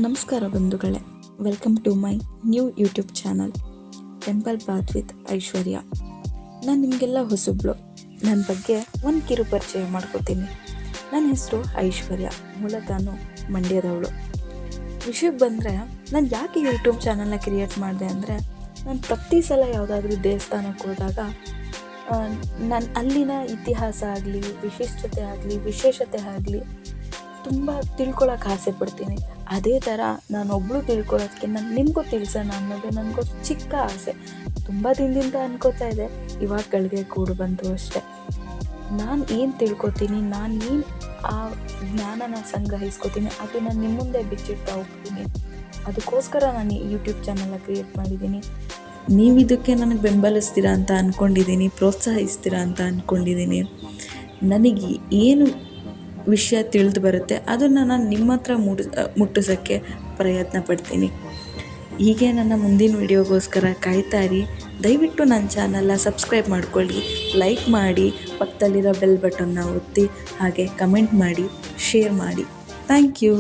ನಮಸ್ಕಾರ ಬಂಧುಗಳೇ, welcome to my new YouTube channel temple path with Aishwarya. ನಾನು ನಿಮಗೆಲ್ಲ ಹೊಸಬ್ಳು. ನನ್ನ ಬಗ್ಗೆ ಒಂದು ಕಿರು ಪರಿಚಯ ಮಾಡ್ಕೋತೀನಿ. ನನ್ನ ಹೆಸರು ಐಶ್ವರ್ಯ, ಮೂಲತಃ ಮಂಡ್ಯದವಳು. ವಿಷಯಕ್ಕೆ ಬಂದರೆ, ನಾನು ಯಾಕೆ ಯೂಟ್ಯೂಬ್ ಚಾನಲ್ನ ಕ್ರಿಯೇಟ್ ಮಾಡಿದೆ ಅಂದರೆ, ನಾನು ಪ್ರತಿ ಸಲ ಯಾವುದಾದ್ರೂ ದೇವಸ್ಥಾನಕ್ಕೆ ಹೋದಾಗ ನಾನು ಅಲ್ಲಿನ ಇತಿಹಾಸ ಆಗಲಿ, ವಿಶಿಷ್ಟತೆ ಆಗಲಿ, ವಿಶೇಷತೆ ಆಗಲಿ ತುಂಬ ತಿಳ್ಕೊಳಕ್ಕೆ ಆಸೆ ಪಡ್ತೀನಿ. ಅದೇ ಥರ ನಾನೊಬ್ಬಳು ತಿಳ್ಕೊಳ್ಳೋದಕ್ಕಿಂತ ನಿಮಗೂ ತಿಳಿಸೋಣ ಅನ್ನೋದು ನನಗೊಂದು ಚಿಕ್ಕ ಆಸೆ. ತುಂಬ ದಿನದಿಂದ ಅನ್ಕೋತಾ ಇದೆ, ಇವಾಗ ಗಳಿಗೆ ಕೂಡು ಬಂತು ಅಷ್ಟೆ. ನಾನು ಏನು ತಿಳ್ಕೊತೀನಿ, ನಾನು ಏನು ಆ ಜ್ಞಾನನ ಸಂಗ್ರಹಿಸ್ಕೋತೀನಿ, ಅದು ನಾನು ನಿಮ್ಮ ಮುಂದೆ ಬಿಚ್ಚಿಡ್ತಾ ಹೋಗ್ತೀನಿ. ಅದಕ್ಕೋಸ್ಕರ ನಾನು ಯೂಟ್ಯೂಬ್ ಚಾನಲ್ನ ಕ್ರಿಯೇಟ್ ಮಾಡಿದ್ದೀನಿ. ನೀವು ಇದಕ್ಕೆ ನನಗೆ ಬೆಂಬಲಿಸ್ತೀರಾ ಅಂತ ಅಂದ್ಕೊಂಡಿದ್ದೀನಿ, ಪ್ರೋತ್ಸಾಹಿಸ್ತೀರಾ ಅಂತ ಅಂದ್ಕೊಂಡಿದ್ದೀನಿ. ನನಗೆ ಏನು ವಿಷಯ ತಿಳಿದು ಬರುತ್ತೆ ಅದನ್ನು ನಾನು ನಿಮ್ಮ ಹತ್ರ ಮುಟ್ಟಿಸೋಕ್ಕೆ ಪ್ರಯತ್ನ ಪಡ್ತೀನಿ. ಹೀಗೆ ನನ್ನ ಮುಂದಿನ ವಿಡಿಯೋಗೋಸ್ಕರ ಕಾಯ್ತಾ ಇರಿ. ದಯವಿಟ್ಟು ನನ್ನ ಚಾನಲ್ನ ಸಬ್ಸ್ಕ್ರೈಬ್ ಮಾಡ್ಕೊಳ್ಳಿ, ಲೈಕ್ ಮಾಡಿ, ಪಕ್ಕದಲ್ಲಿರೋ ಬೆಲ್ ಬಟನ್ನ ಒತ್ತಿ, ಹಾಗೆ ಕಮೆಂಟ್ ಮಾಡಿ, ಶೇರ್ ಮಾಡಿ. Thank you.